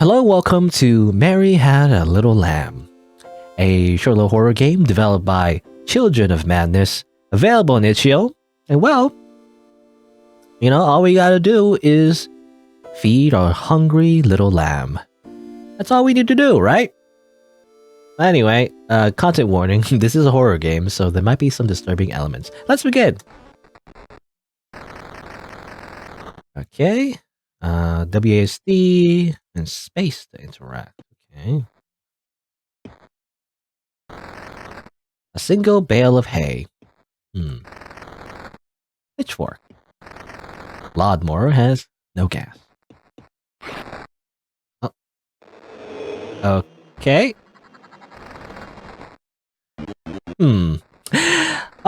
Hello, welcome to Mary Had a Little Lamb, a short little horror game developed by Children of Madness, available on itch.io. And well, all we gotta do is feed our hungry little lamb. That's all we need to do, right? Anyway, content warning, this is a horror game, so there might be some disturbing elements. Let's begin! Okay, WASD and space to interact. Okay. A single bale of hay. Pitchfork. Lawnmower has no gas. Oh. Okay.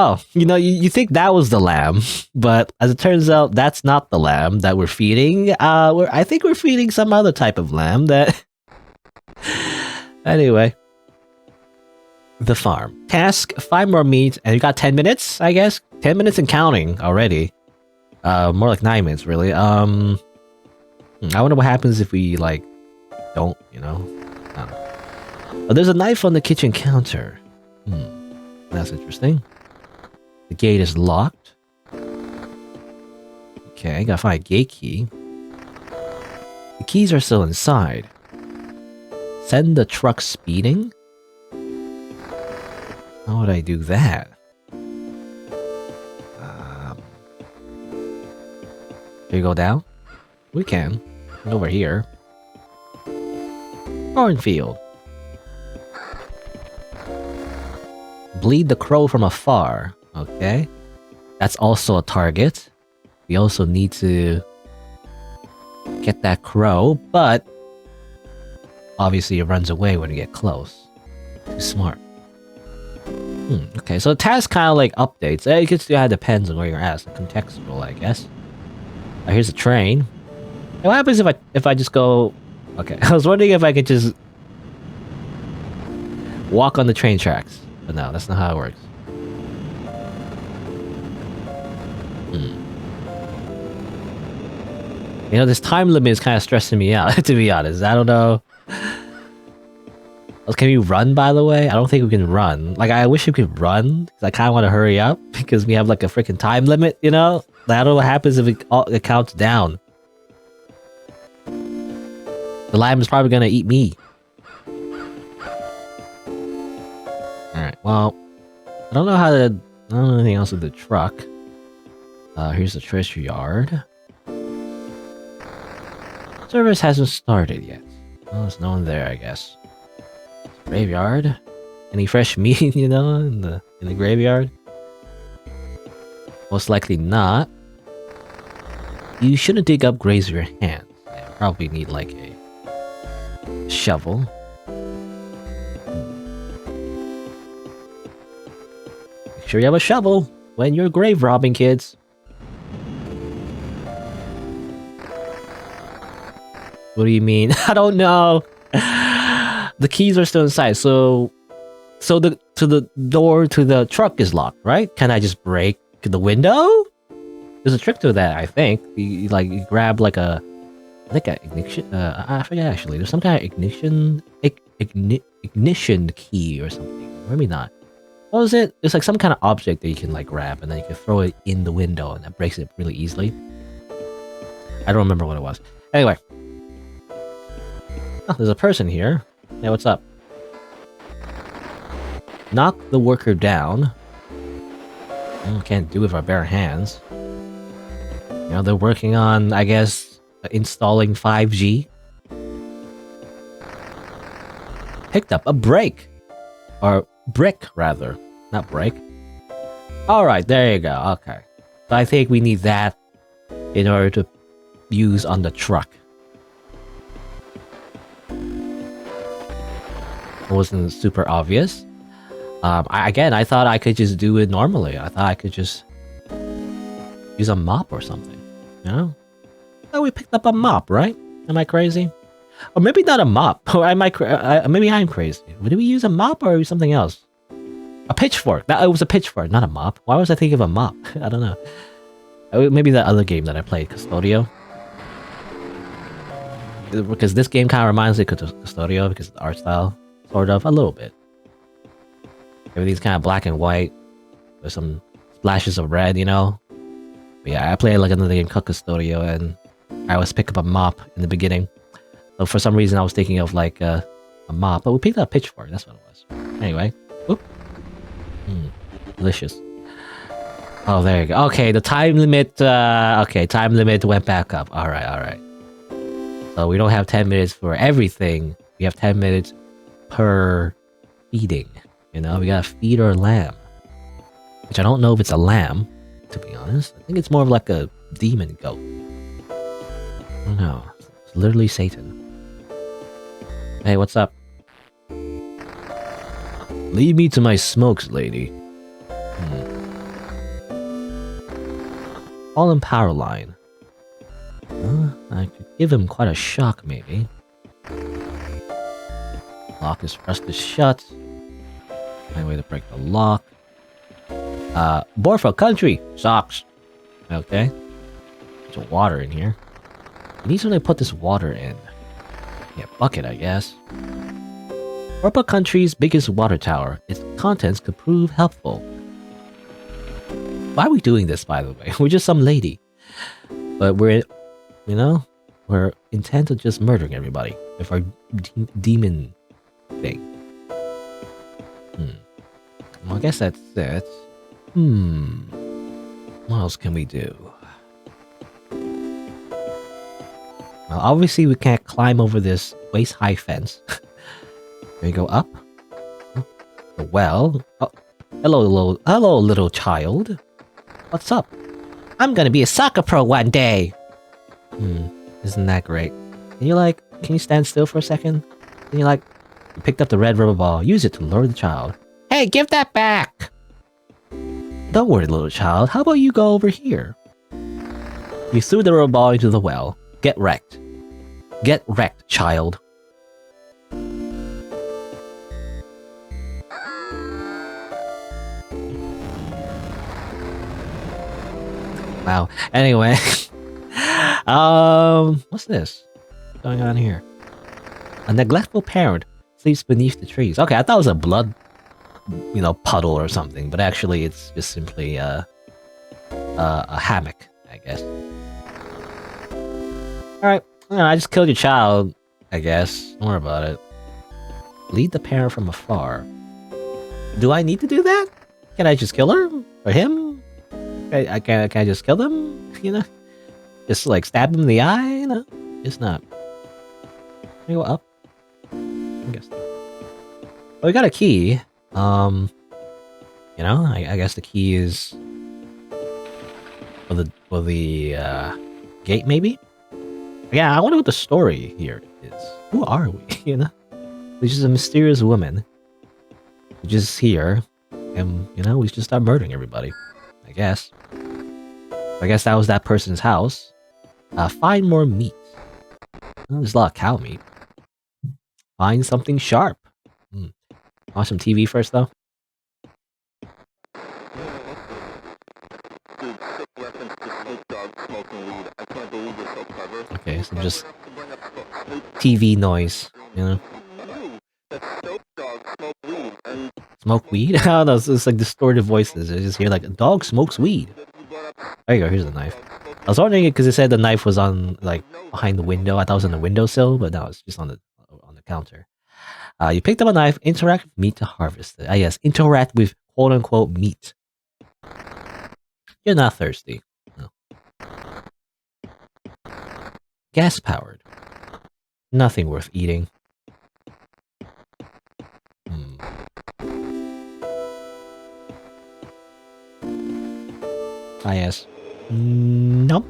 Oh, you think that was the lamb, but as it turns out, that's not the lamb that we're feeding. I think we're feeding some other type of lamb that... Anyway. The farm. Task, 5 more meat, and you got 10 minutes, I guess? 10 minutes and counting already. More like 9 minutes, really. I wonder what happens if we, don't, I don't know. Oh, there's a knife on the kitchen counter. That's interesting. The gate is locked. Okay, gotta find a gate key. The keys are still inside. Send the truck speeding? How would I do that? Can you go down? We can. Over here. Cornfield. Bleed the crow from afar. Okay. That's also a target. We also need to get that crow, but obviously it runs away when you get close. Too smart. Okay, so the task kind of updates. It just depends on where you're at. It's contextual, I guess. Here's a train. What happens if I just go... Okay, I was wondering if I could just walk on the train tracks. But no, that's not how it works. This time limit is kind of stressing me out, to be honest. I don't know. Can we run, by the way? I don't think we can run. I wish we could run, because I kind of want to hurry up, because we have a freaking time limit, I don't know what happens if it counts down. The lamb is probably going to eat me. Alright, well, I don't know anything else with the truck. Here's the treasure yard. Service hasn't started yet. Well, there's no one there, I guess. Graveyard. Any fresh meat, in the graveyard? Most likely not. You shouldn't dig up graves with your hands. Yeah, you probably need a shovel. Make sure you have a shovel when you're grave robbing, kids. What do you mean? I don't know. The keys are still inside, so the door to the truck is locked, right? Can I just break the window? There's a trick to that, I think. You grab a ignition. I forget actually. There's some kind of ignition key or something. Maybe not. What was it? It's some kind of object that you can grab, and then you can throw it in the window, and that breaks it really easily. I don't remember what it was. Anyway. Oh, there's a person here. Hey, what's up? Knock the worker down. Can't do it with our bare hands. They're working on, I guess, installing 5G. Picked up a brake. Or brick, rather. Not brake. Alright, there you go. Okay. So I think we need that in order to use on the truck. It wasn't super obvious. I thought I could just do it normally. I thought I could just use a mop or something. Oh, we picked up a mop, right? Am I crazy? Or maybe not a mop. Or maybe I'm crazy. Did we use a mop or something else? A pitchfork. It was a pitchfork, not a mop. Why was I thinking of a mop? I don't know. Maybe that other game that I played, Custodio. because this game kind of reminds me of Custodio because of the art style, sort of, a little bit. Everything's kind of black and white with some splashes of red, you know. But yeah, I played like another game called Custodio, and I always pick up a mop in the beginning. So for some reason, I was thinking of like a mop, but we picked up a pitchfork. That's what it was. Anyway, oop. Delicious. Oh, there you go. Okay, the time limit. Okay, time limit went back up. All right. So we don't have 10 minutes for everything. We have 10 minutes per feeding. You know, we gotta feed our lamb, which I don't know if it's a lamb, to be honest. I think it's more of like a demon goat. I don't know. It's literally Satan. Hey, what's up? Lead me to my smokes, lady. Fallen power line. I could give him quite a shock, maybe. Lock is rusted shut. My way to break the lock. Borfo country socks. Okay. There's water in here. You need something to put this water in. Yeah, bucket, I guess. Borfo country's biggest water tower. Its contents could prove helpful. Why are we doing this, by the way? We're just some lady. But we're, you know, we're intent on just murdering everybody with our demon thing. Well, I guess that's it. What else can we do? Well, obviously we can't climb over this waist-high fence. Can we go up? The well. Oh, hello, little child. What's up? I'm gonna be a soccer pro one day. Isn't that great? Can you stand still for a second? You picked up the red rubber ball. Use it to lure the child. Hey, give that back! Don't worry, little child. How about you go over here? You threw the rubber ball into the well. Get wrecked. Get wrecked, child. Wow. Anyway. What's this? What's going on here? A neglectful parent sleeps beneath the trees. Okay, I thought it was a blood, puddle or something, but actually it's just simply a hammock, I guess. Alright, I just killed your child, I guess. Don't worry about it. Lead the parent from afar. Do I need to do that? Can I just kill her? Or him? Can I just kill them? Just stab him in the eye? Just not. Can we go up? I guess. Well, we got a key. I guess the key is for the gate, maybe. Yeah, I wonder what the story here is. Who are we? There's just a mysterious woman. We're just here, and we just start murdering everybody. I guess. I guess that was that person's house. Find more meat. There's a lot of cow meat. Find something sharp. Watch some TV first, though. Okay, so just TV noise, Smoke weed? I don't know, it's like distorted voices. I just hear a dog smokes weed. There you go, here's the knife. I was wondering because it said the knife was on, behind the window. I thought it was on the windowsill, but no, it's just on the counter. You picked up a knife, interact with meat to harvest it. Yes, interact with quote-unquote meat. You're not thirsty. No. Gas-powered. Nothing worth eating. Yes. Nope.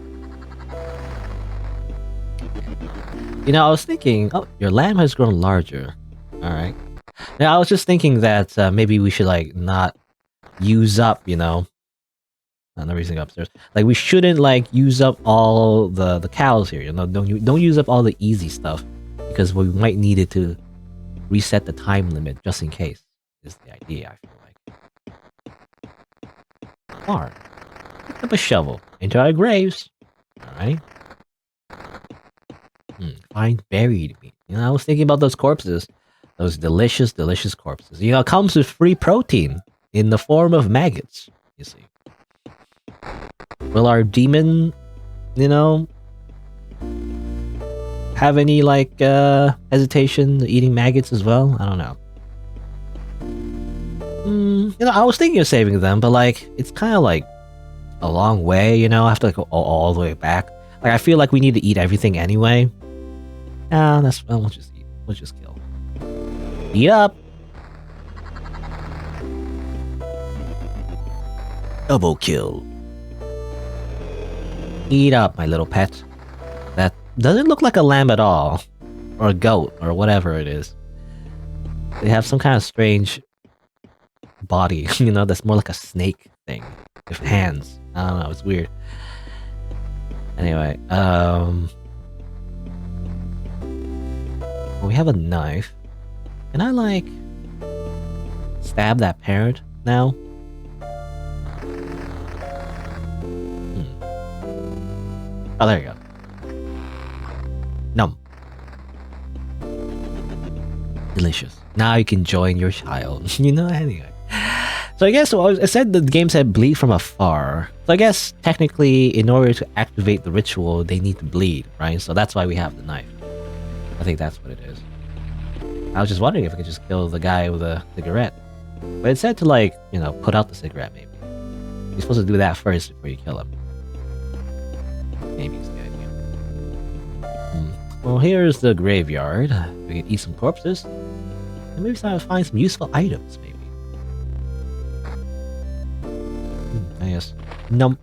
I was thinking, your lamb has grown larger. Alright. Now, I was just thinking that maybe we should, not use up, nobody's upstairs. We shouldn't, use up all the cows here, Don't use up all the easy stuff. Because we might need it to reset the time limit, just in case. Is the idea, I feel like. Farm. Pick up a shovel. Into our graves. Alright. find buried meat. You know, I was thinking about those corpses. Those delicious, delicious corpses. You know, it comes with free protein in the form of maggots, you see. Will our demon, you know, have any, like, hesitation eating maggots as well? I don't know. You know, I was thinking of saving them, but, like, it's kind of, like, a long way, you know? I have to, like, go all the way back. Like, I feel like we need to eat everything anyway. That's... Well, we'll just eat. We'll just kill. Eat up! Double kill. Eat up, my little pet. That doesn't look like a lamb at all. Or a goat, or whatever it is. They have some kind of strange body, you know, that's more like a snake thing. With hands. I don't know, it's weird. Anyway, we have a knife. Can I, like, stab that parrot now? Oh, there you go. Num. Delicious. Now you can join your child. You know, anyway. So I guess, I said the game said bleed from afar. So I guess, technically, in order to activate the ritual, they need to bleed, right? So that's why we have the knife. I think that's what it is. I was just wondering if I could just kill the guy with a cigarette. But it said to, like, you know, put out the cigarette, maybe. You're supposed to do that first before you kill him. Maybe it's the idea. Well, here's the graveyard. We can eat some corpses. And maybe find some useful items, maybe. I guess. Nope.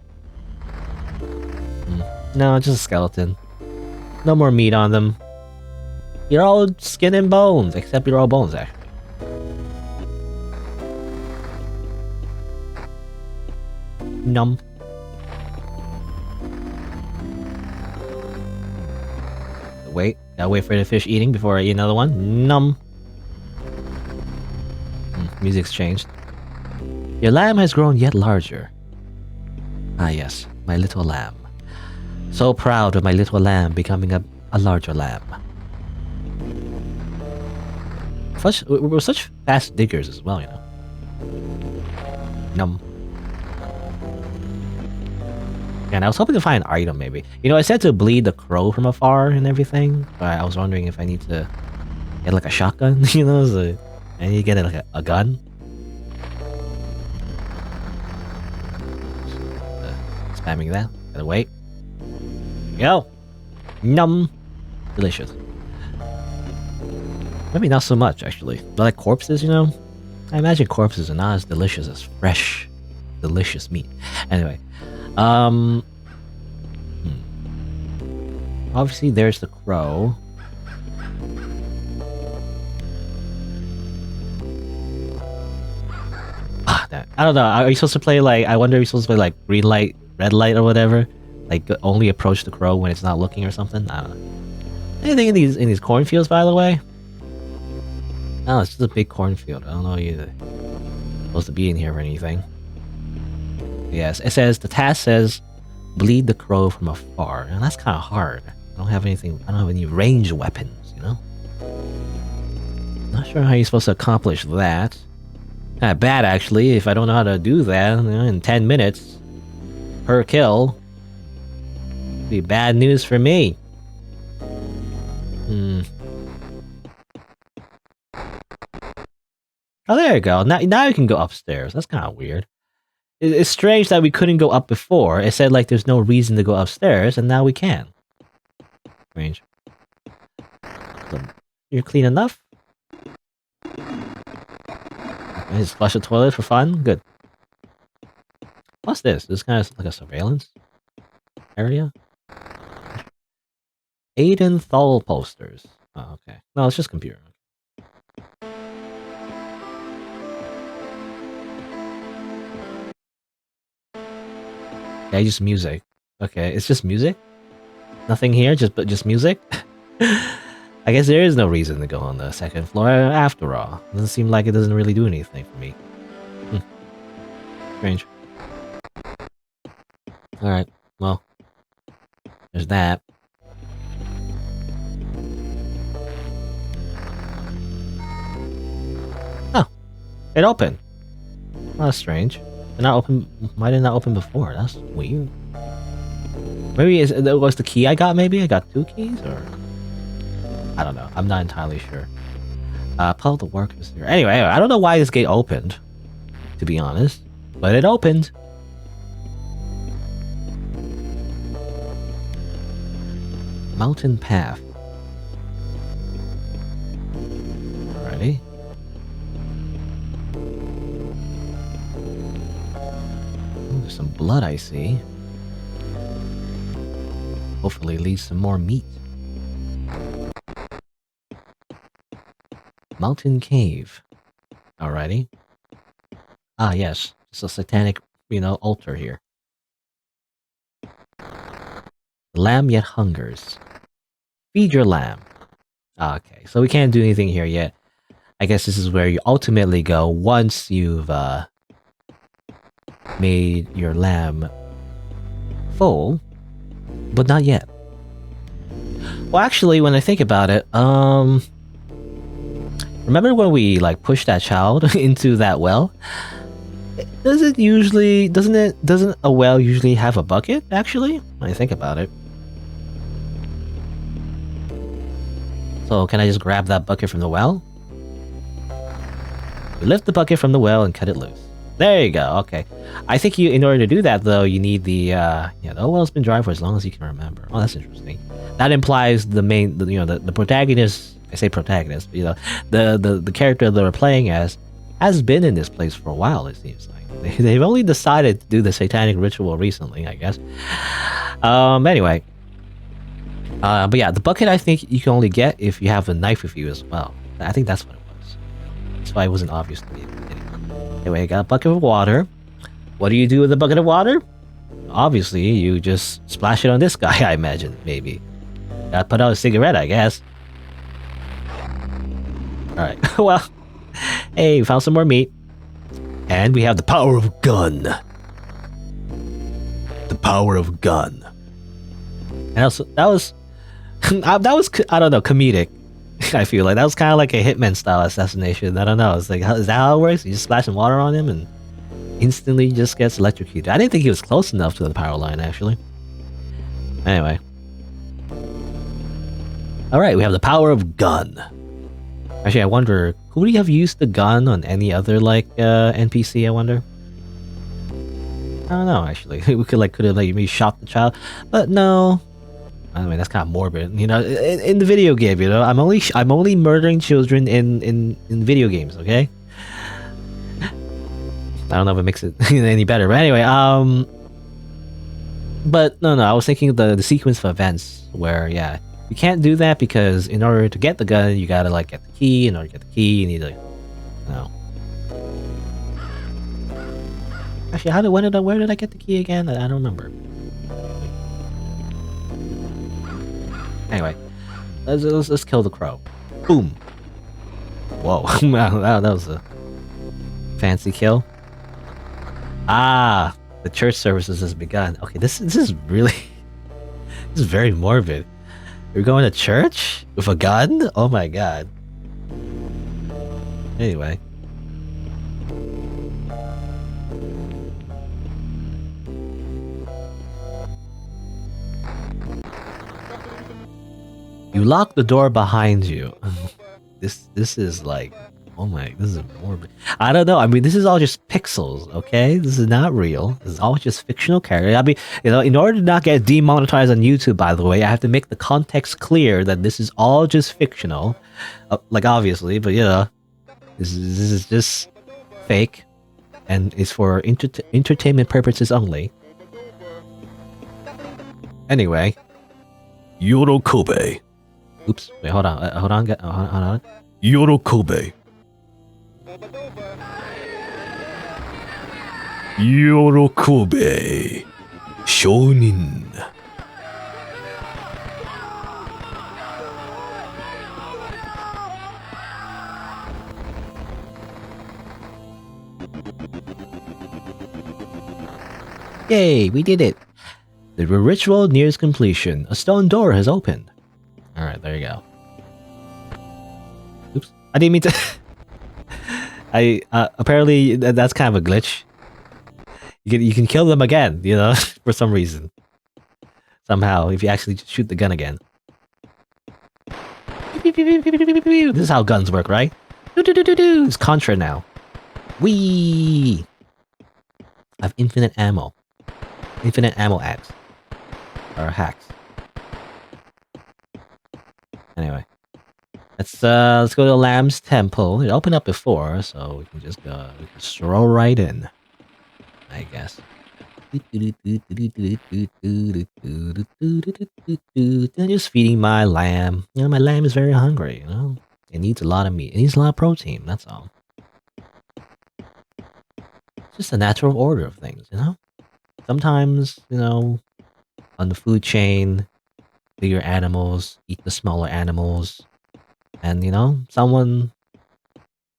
No, just a skeleton. No more meat on them. You're all skin and bones, except you're all bones, actually. Num. Wait, gotta wait for the fish eating before I eat another one. Num. Music's changed. Your lamb has grown yet larger. Ah yes, my little lamb. So proud of my little lamb becoming a larger lamb. We're such fast diggers as well, you know. Num. And I was hoping to find an item, maybe. You know, I said to bleed the crow from afar and everything, but I was wondering if I need to get, like, a shotgun, you know? So I need to get, like, a gun. Spamming that. Gotta wait. Go! Num! Delicious. Maybe not so much, actually. But like corpses, you know? I imagine corpses are not as delicious as fresh, delicious meat. Anyway. Obviously, there's the crow. I don't know. Are you supposed to play, like... I wonder if you're supposed to play, like, green light, red light, or whatever? Like, only approach the crow when it's not looking or something? I don't know. Anything in these cornfields, by the way? Oh, it's just a big cornfield. I don't know you're supposed to be in here or anything. Yes, it says... The task says... Bleed the crow from afar. And that's kind of hard. I don't have anything... I don't have any ranged weapons, you know? Not sure how you're supposed to accomplish that. Kind of bad, actually, if I don't know how to do that, you know, in 10 minutes per kill. Be bad news for me. Oh, there you go. Now you can go upstairs. That's kind of weird. It's strange that we couldn't go up before. It said, like, there's no reason to go upstairs, and now we can. Strange. So, you're clean enough? I just flush the toilet for fun? Good. What's this? This kind of like a surveillance area? Aiden posters. Oh, okay. No, it's just computer. Yeah, just music. Okay, it's just music? Nothing here, just music? I guess there is no reason to go on the second floor after all. It doesn't seem like it doesn't really do anything for me. Strange. Alright, well. There's that. It opened. Oh, that's strange. Did not open. Why did it not open before? That's weird. Maybe that was the key I got. Maybe I got 2 keys, or I don't know. I'm not entirely sure. Pull the workers here. Anyway, I don't know why this gate opened, to be honest, but it opened. Mountain path. Alrighty. Ooh, there's some blood I see. Hopefully leads some more meat. Mountain cave. Alrighty. Ah, yes. It's a satanic, altar here. The lamb yet hungers. Feed your lamb. Okay, so we can't do anything here yet. I guess this is where you ultimately go once you've made your lamb full, but not yet. Well, actually, when I think about it, remember when we pushed that child into that well? Doesn't a well usually have a bucket, actually? When I think about it. So can I just grab that bucket from the well? We lift the bucket from the well and cut it loose. There you go, okay. I think in order to do that though, you need the well's been dry for as long as you can remember. Oh, that's interesting. That implies the protagonist, I say protagonist, the character that we're playing as has been in this place for a while, it seems like. They've only decided to do the satanic ritual recently, I guess. Anyway. But yeah, the bucket I think you can only get if you have a knife with you as well. I think that's what it was. That's why it wasn't obvious to me. Anyway, I got a bucket of water. What do you do with a bucket of water? Obviously, you just splash it on this guy, I imagine, maybe. Gotta put out a cigarette, I guess. Alright, well, hey, found some more meat. And we have the power of gun. The power of gun. And also, that was, I don't know, comedic. I feel like that was kind of like a Hitman style assassination. I don't know. It's like, is that how it works? You just splash some water on him and instantly just gets electrocuted. I didn't think he was close enough to the power line, actually. Anyway. Alright, we have the power of gun. Actually, I wonder, could we have used the gun on any other, NPC, I wonder? I don't know, actually. We could have maybe shot the child. But no. I mean, that's kind of morbid. In the video game, I'm only murdering children in video games, okay? I don't know if it makes it any better, but anyway, but no, I was thinking the sequence of events where, yeah, you can't do that because in order to get the gun, you gotta get the key. In order to get the key, you need to, Actually, where did I get the key again? I don't remember. Anyway, let's kill the crow. Boom. Whoa, that was a fancy kill. Ah, the church services has begun. Okay, this is really this is very morbid. You're going to church with a gun? Oh my god. Anyway. You lock the door behind you. This is like, this is morbid. I don't know. I mean, this is all just pixels, okay? This is not real. This is all just fictional character. I mean, in order to not get demonetized on YouTube, by the way, I have to make the context clear that this is all just fictional. Obviously, but this is just fake, and it's for entertainment purposes only. Anyway, Yorokobe. Oops, wait, hold on. Yorokobe. Yorokobe. Shonin. Yay, we did it. The ritual nears completion. A stone door has opened. Alright, there you go. Oops. I didn't mean to... I apparently that's kind of a glitch. You can kill them again, you know, for some reason. Somehow, if you actually just shoot the gun again. This is how guns work, right? It's Contra now. Whee! I have infinite ammo. Infinite ammo axe. Or hacks. Anyway. Let's go to the Lamb's Temple. It opened up before, so we can just go stroll right in. I guess. I'm just feeding my lamb. You know, my lamb is very hungry, you know? It needs a lot of meat. It needs a lot of protein, that's all. It's just a natural order of things, you know? Sometimes, you know, on the food chain, bigger animals eat the smaller animals. And, you know, someone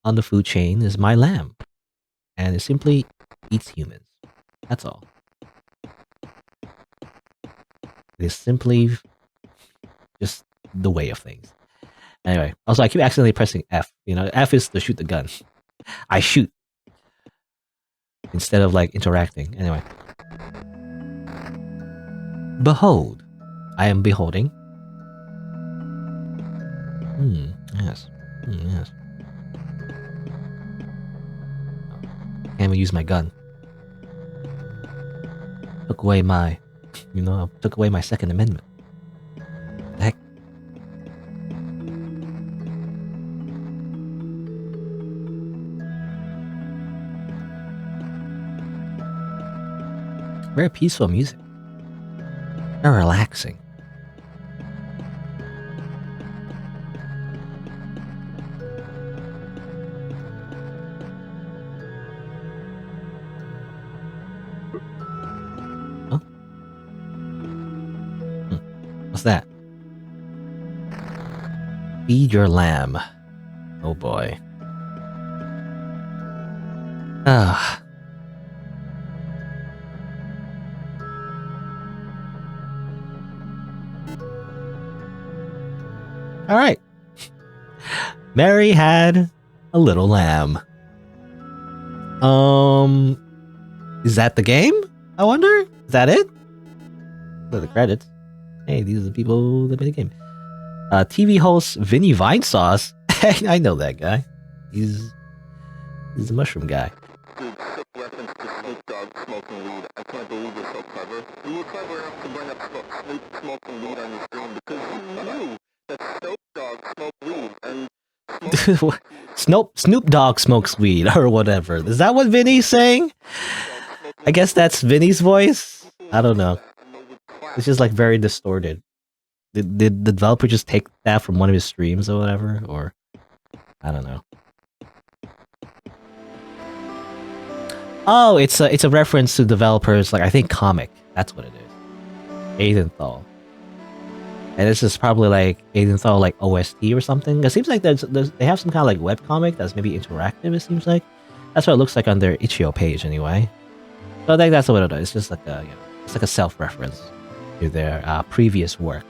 on the food chain is my lamb. And it simply eats humans. That's all. It is simply just the way of things. Anyway, also I keep accidentally pressing F. You know, F is to shoot the gun. I shoot. Instead of like interacting. Anyway. Behold. I am beholding. Yes. Yes. Can't even use my gun. Took away my... You know, took away my Second Amendment. Heck. Very peaceful music. Very relaxing. Huh? What's that? Feed your lamb. Oh boy. Ah. All right. Mary had a little lamb. Is that the game? I wonder? Is that it? Look at the credits. Hey, these are the people that made the game. TV host Vinny Vinesauce. I know that guy. He's the mushroom guy. Reference to Snoop Dogg smoking weed. I can't believe you're so clever. You were clever enough to bring up Snoop smoking weed on your stream because you knew that Snoop Dogg smoked weed and Snoop Dogg smokes weed or whatever. Is that what Vinny's saying? I guess that's Vinny's voice. I don't know. It's just like very distorted. Did the developer just take that from one of his streams or whatever? Or I don't know. Oh, it's a reference to developers like I think comic. That's what it is. Adenthal. And this is probably like Adenthal like OST or something. It seems like there's they have some kind of like webcomic that's maybe interactive. It seems like that's what it looks like on their itch.io page anyway. So I think that's what it is. It's just like a it's like a self-reference to their previous work.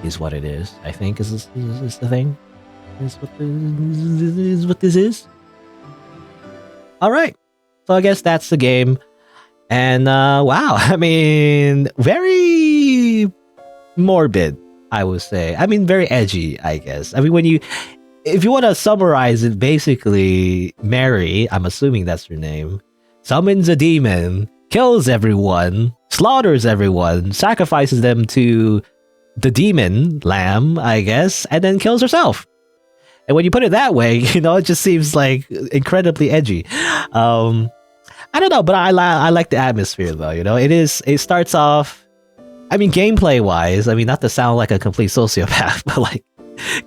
Is what it is. I think is the thing. Is what this is. All right. So I guess that's the game. And wow, I mean, very morbid, I would say. I mean, very edgy, I guess. I mean, if you want to summarize it, basically, Mary, I'm assuming that's her name, summons a demon, kills everyone, slaughters everyone, sacrifices them to the demon lamb, I guess, and then kills herself. And when you put it that way, you know, it just seems like incredibly edgy. I don't know, but I like the atmosphere though. You know, it starts off. I mean, gameplay wise, I mean, not to sound like a complete sociopath, but like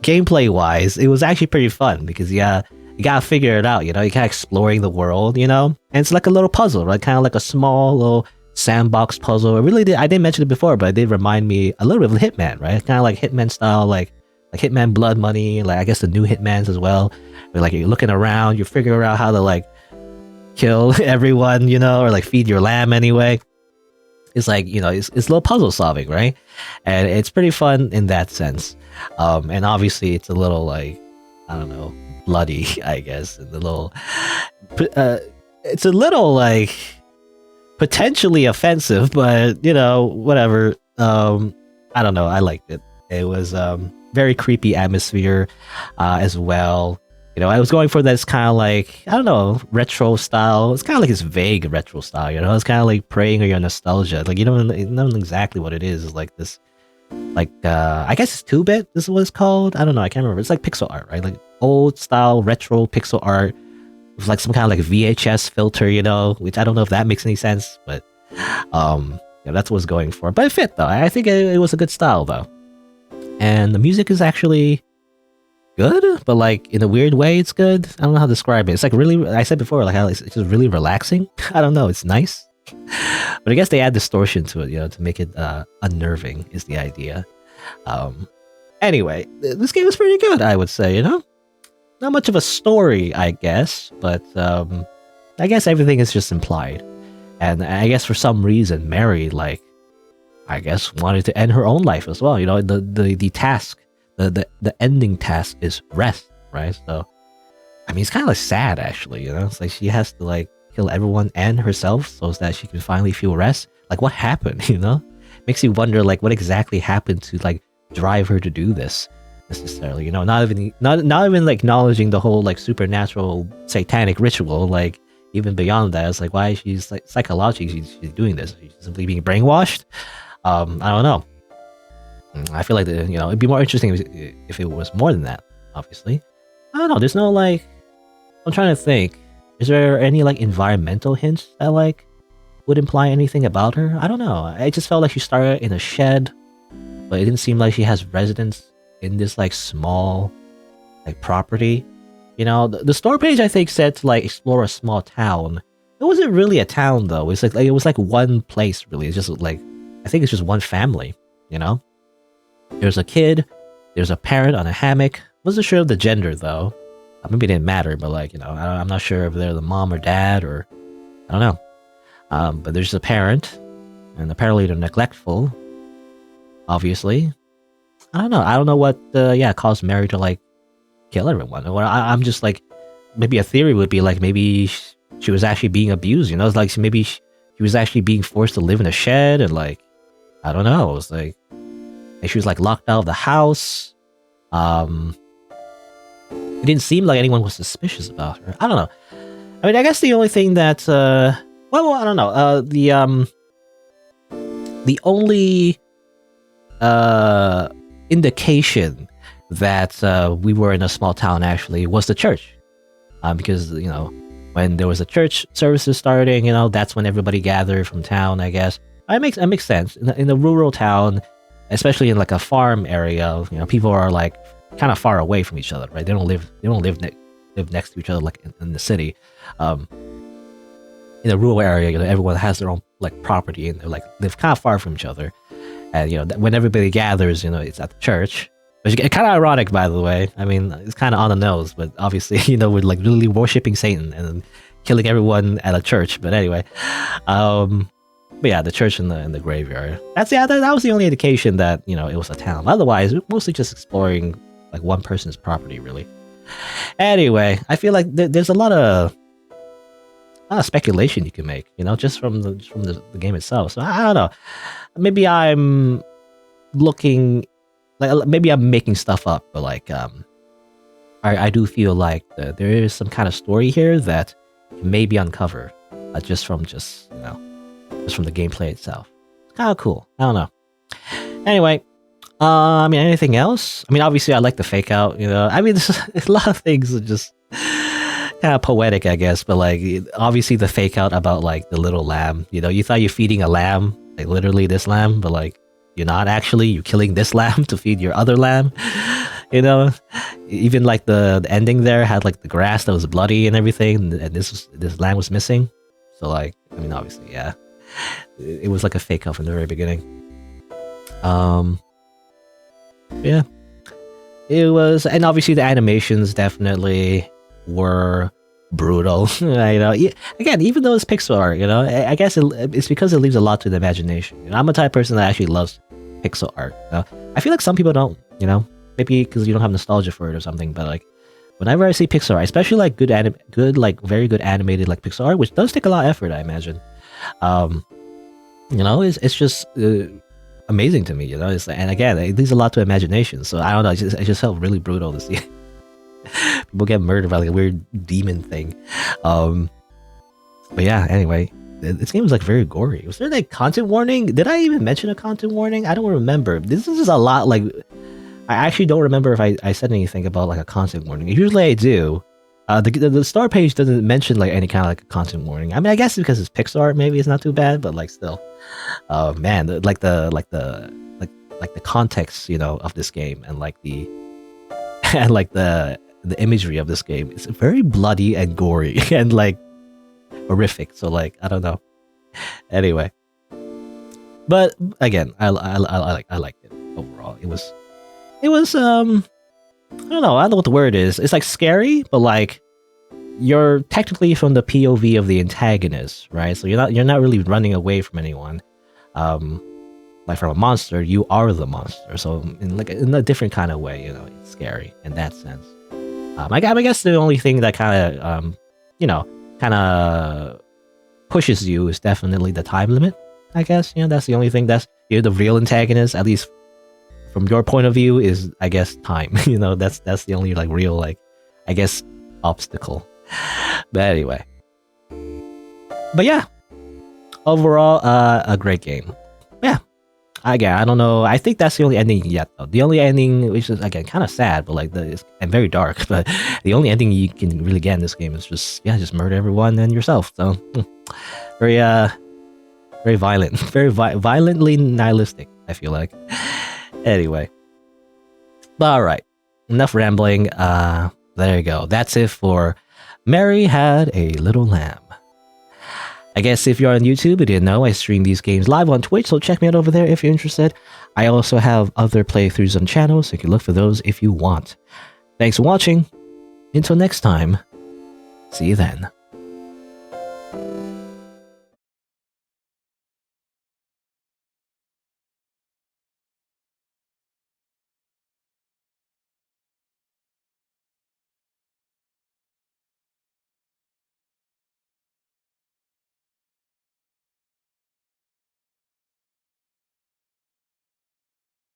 gameplay wise, it was actually pretty fun because you gotta figure it out. You know, you kind of exploring the world. You know, and it's like a little puzzle, right? Kind of like a small little sandbox puzzle. It really did. I didn't mention it before, but it did remind me a little bit of Hitman, right? Kind of like Hitman style, like Hitman Blood Money, like I guess the new Hitmans as well. Where, like you're looking around, you're figuring out how to like kill everyone, you know, or like feed your lamb anyway. It's like, you know, it's a little puzzle solving, right? And it's pretty fun in that sense. And obviously it's a little like, I don't know, bloody, I guess. And it's a little like potentially offensive, but whatever. I don't know. I liked it. It was very creepy atmosphere as well. I was going for this kind of like, I don't know, retro style. It's kind of like this vague retro style, It's kind of like preying on your nostalgia. Like, you don't know exactly what it is. It's like this, like, I guess it's 2-bit. This is what it's called. I don't know. I can't remember. It's like pixel art, right? Like old style retro pixel art with like some kind of like VHS filter, which I don't know if that makes any sense, but that's what it's going for. But it fit, though. I think it was a good style, though. And the music is actually good, but like in a weird way, it's good. I don't know how to describe it. It's like really, I said before, like how it's just really relaxing. I don't know. It's nice. But I guess they add distortion to it, to make it unnerving is the idea. Anyway, this game is pretty good, I would say, Not much of a story, I guess, but I guess everything is just implied. And I guess for some reason, Mary, like, I guess wanted to end her own life as well. The task, the ending task is rest, right? So, I mean, it's kind of like sad, actually, It's like she has to, like, kill everyone and herself so that she can finally feel rest. Like, what happened, Makes you wonder, like, what exactly happened to, like, drive her to do this necessarily, not even like acknowledging the whole, like, supernatural satanic ritual, like, even beyond that, it's like, why she's, like, psychologically she's doing this? She's simply being brainwashed? I don't know. I feel like, it'd be more interesting if it was more than that, obviously. I don't know, there's no, like, I'm trying to think. Is there any, like, environmental hints that, like, would imply anything about her? I don't know. I just felt like she started in a shed, but it didn't seem like she has residence in this, like, small, like, property. The store page, I think, said to, like, explore a small town. It wasn't really a town, though. It's like it was like one place, really. It's just like, I think it's just one family, There's a kid, there's a parent on a hammock. Wasn't sure of the gender, though. Maybe it didn't matter, but, like, I'm not sure if they're the mom or dad, or I don't know. But there's a parent, and apparently they're neglectful, obviously. I don't know. I don't know what caused Mary to, like, kill everyone. Or I'm just like, maybe a theory would be like, maybe she was actually being abused, It's like maybe she was actually being forced to live in a shed, and, like, I don't know. It was like she was, like, locked out of the house. It didn't seem like anyone was suspicious about her. I don't know. I mean, I guess the only thing that well, I don't know. The only indication that we were in a small town actually was the church, because when there was a church services starting, that's when everybody gathered from town. I guess it makes sense in a rural town, especially in, like, a farm area. People are, like, kind of far away from each other, right? They don't live next to each other like in the city. In a rural area, everyone has their own, like, property, and they, like, live kind of far from each other. And when everybody gathers, it's at the church. Which is kind of ironic, by the way. I mean, it's kind of on the nose, but obviously, we're, like, really worshiping Satan and killing everyone at a church. But anyway, but yeah, the church and the graveyard. That was the only indication that it was a town. Otherwise, mostly just exploring, like, one person's property, really. Anyway, I feel like there's a lot of speculation you can make, just from the game itself. So I don't know. Maybe I'm looking. Like, maybe I'm making stuff up, but, like, I do feel like there is some kind of story here that may be uncovered just from the gameplay itself. It's kind of cool. I don't know. Anyway, I mean, anything else? I mean, obviously, I like the fake out. I mean, there's a lot of things that just kind of poetic, I guess. But, like, obviously, the fake out about, like, the little lamb. You thought you're feeding a lamb, like, literally this lamb, but, like, you're not actually. You're killing this lamb to feed your other lamb. Even, like, the ending there had, like, the grass that was bloody and everything, and this lamb was missing. So, like, I mean, obviously, yeah, it was like a fake out from the very beginning. Yeah, it was, and obviously the animations definitely were brutal. Again, even though it's pixel art, I guess it's because it leaves a lot to the imagination. I'm a type of person that actually loves pixel art. I feel like some people don't. Maybe because you don't have nostalgia for it or something. But, like, Whenever I see pixel art, especially like very good animated like pixel art, which does take a lot of effort, I imagine. It's just amazing to me. And again, it leaves a lot to imagination. So I don't know. It just felt really brutal to see people get murdered by like a weird demon thing. But yeah, anyway, this game was like very gory. Was there like content warning? Did I even mention a content warning? I don't remember. This is just a lot. Like, I actually don't remember if I said anything about like a content warning. Usually I do. The star page doesn't mention like any kind of like content warning. I mean, I guess because it's Pixar, maybe it's not too bad, but like still, man, the context, of this game and like the and like the imagery of this game is very bloody and gory and like horrific. So like I don't know. Anyway, but again, I liked it overall. It was I don't know what the word is. It's like scary, but like you're technically from the POV of the antagonist, right? So you're not really running away from anyone. Like from a monster, you are the monster. So in a different kind of way, it's scary in that sense. I guess the only thing that kind of pushes you is definitely the time limit. I guess that's the only thing that's the real antagonist, at least from your point of view, is I guess time. That's the only like real like I guess obstacle. But anyway, but yeah, overall a great game. Yeah. Again, I don't know. I think that's the only ending yet, though. The only ending, which is again kind of sad, but like and very dark. But the only ending you can really get in this game is just murder everyone and yourself. So very very violent, very violently nihilistic. I feel like. Anyway, but all right, enough rambling. There you go. That's it for Mary Had a Little Lamb. I guess if you're on YouTube, you didn't know, I stream these games live on Twitch, so check me out over there if you're interested. I also have other playthroughs on channels, so you can look for those if you want. Thanks for watching. Until next time, see you then.